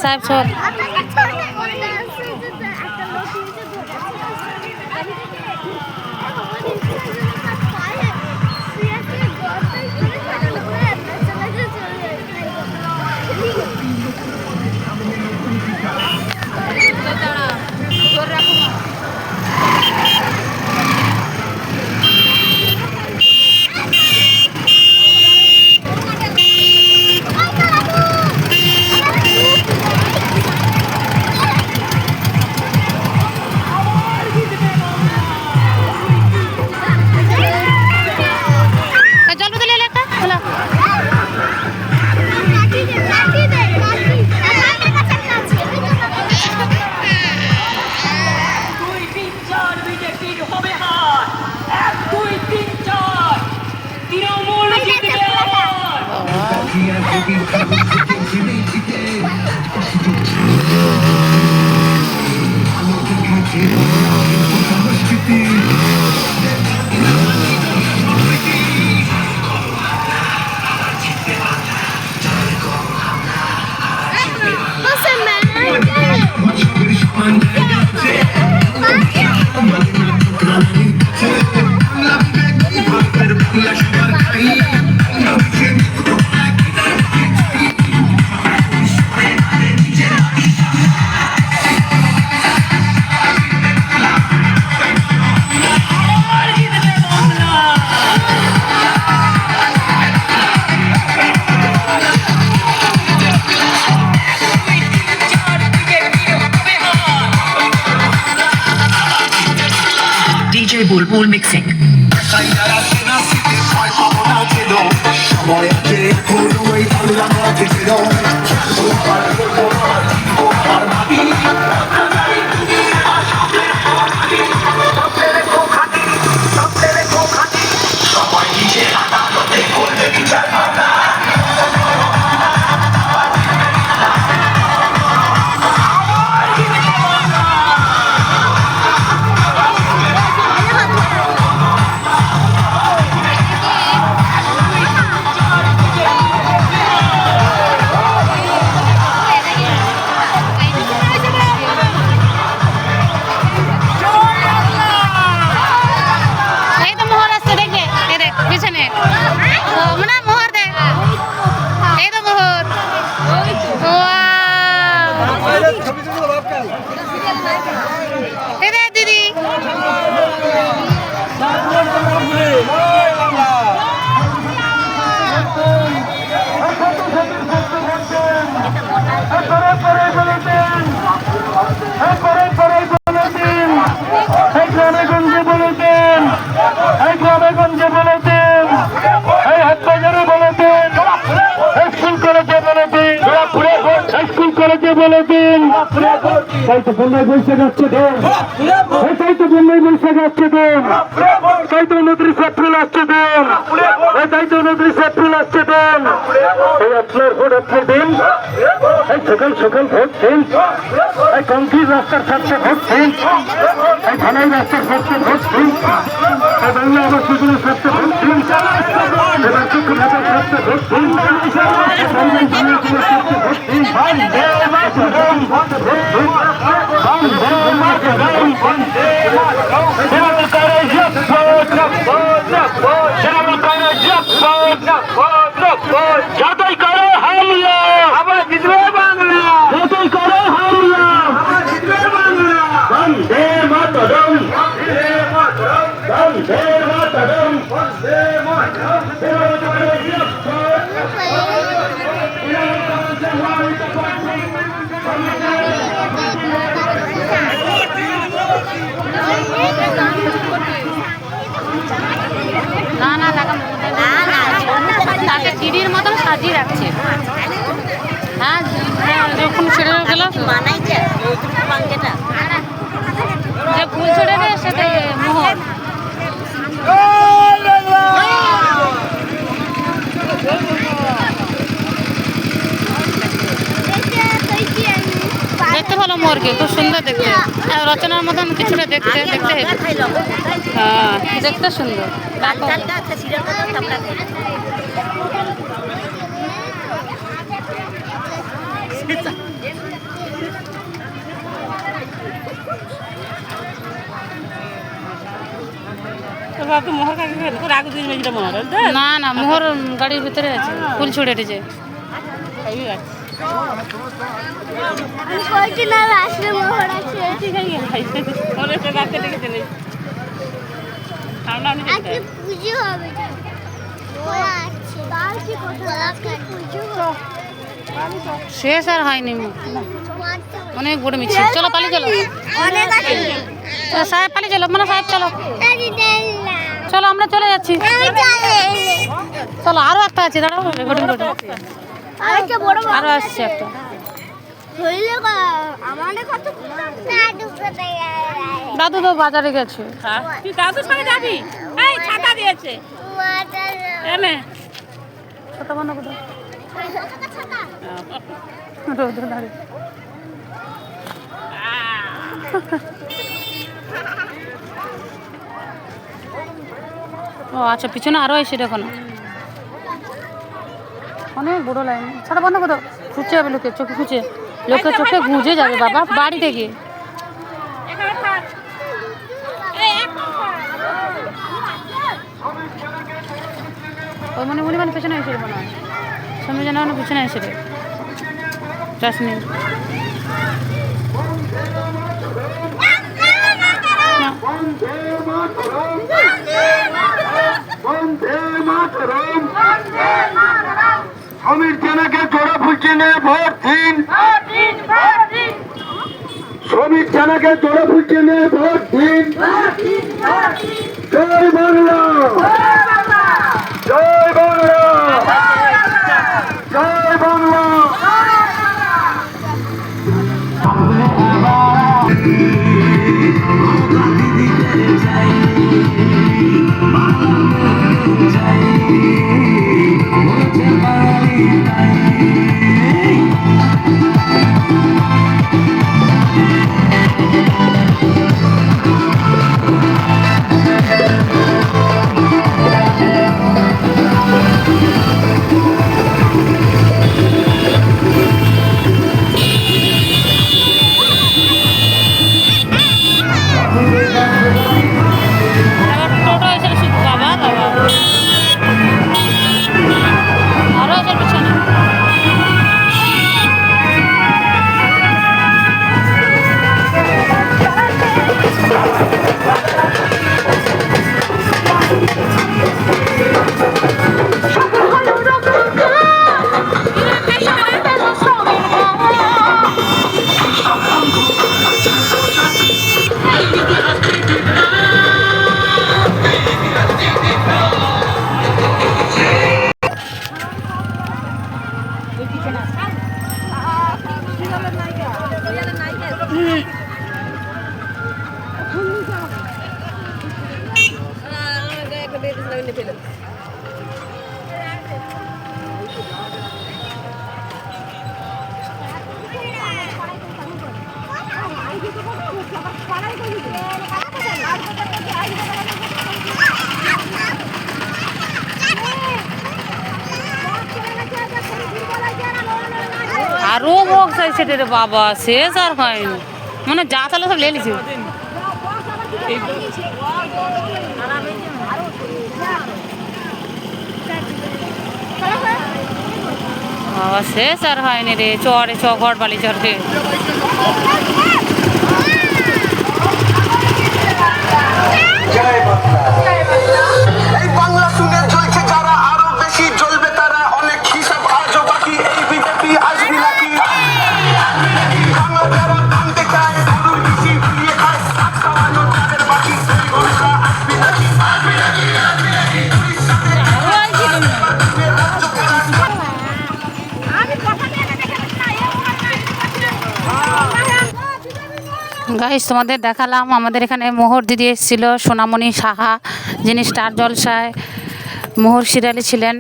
সাহেব চল। বুলবুল মিক্সিং তাই তো বন্যায় বসে যাচ্ছে দেন, তাই তো বন্যায় বসে যাচ্ছে দেন, তাই তো 29 এপ্রিল আসছে দেন, তাই তো 29 এপ্রিল আসছে দেন। এই আপনার ভোট আপনি দিন, এই সকাল সকাল ভোট দিন, এই কংক্রিট রাস্তার স্বার্থে ভোট দিন, এই ঢালাই রাস্তার স্বার্থে ভোট দিন, এই বাংলা আবাসগুলোর স্বার্থে ভোট দিন, এই বার্ষিক ভাতার স্বার্থে ভোট দিন, যতই করো হামলা আবার জিতবে বাংলা, যতই করো হামলা আবার জিতবে বাংলা। বন্দে মাতরম, বন্দে মাতরম, বন্দে মাতরম, বন্দে মাতরম। না না তাকে চিড়ির মতন সাজিয়ে রাখছে। হ্যাঁ যখন ছেড়ে গেল যে ফুল ছেড়ে দেয় সেটা মোহর। দেখতে ভালো মোরকে, খুব সুন্দর দেখতে, রচনার মতন কিছুটা দেখতে দেখতে হ্যাঁ দেখতে সুন্দর। না না মোহর গাড়ির ভিতরে আছে, ফুল ছুড়ে উঠেছে। শেষ আর হয়নি, অনেক বড় মিছিল। চলো পালিয়ে চলো, সাহেব পালিয়ে চলো, মানে সাহেব চলো চলো, আমরা চলে যাচ্ছি। চলো আরো একটা আছে, দাঁড়াও রেকর্ডিং করে, আরো আসছে একটা। দাদু তো বাজারে গেছে। ছাতা বন্ধ করে দাও। রোদে দাঁড়িয়ে। ও আচ্ছা, পিছনে আরো এসে দেখো না, অনেক বড় লাইন। ছাতা বন্ধ করে দাও, খুঁজে যাবে লোকের চোখে, খুঁজে লোকের চোখে গুঁজে যাবে বাবা বাড়ি থেকে। ওই মনে মনে পেছনে এসে মনে হয়, সামনে যেন পিছনে এসে রে চাষনি। সমীর জানাকে জোড়া ফুল চিহ্নে ভোট দিন, সমীর জানাকে জোড়া ফুল চিহ্নে ভোট দিন। জয় বাংলা, জয় বাংলা, জয় বাংলা। টোটো এসে শুধু বাবা বাবা আরো এসে পিছনে। আরো বক্স আছে রে বাবা, শেষ আর হয়নি, মানে যা তাহলে সব লেলিছি। বাবা শেষ আর হয়নি রে, চরে চ ঘর বালি চড়ে। এই বাংলা শুনে জ্বলছে যারা, আরো বেশি জ্বলবে তারা, অনেক হিসাব আজও বাকি, এই বিজেপি আসবি নাকি? বাংলা যারা ভাঙতে চায়, গরুর বেশি ফুলিয়ে খায়, ভাত খাওয়ানো তাদের বাকি, এই গরুরা আসবি নাকি? গাইস তোমাদের দেখালাম, আমাদের এখানে মোহর দিদি এসেছিল, সোনামণি সাহা, যিনি স্টার জলসায় মোহর সিরিয়ালে ছিলেন।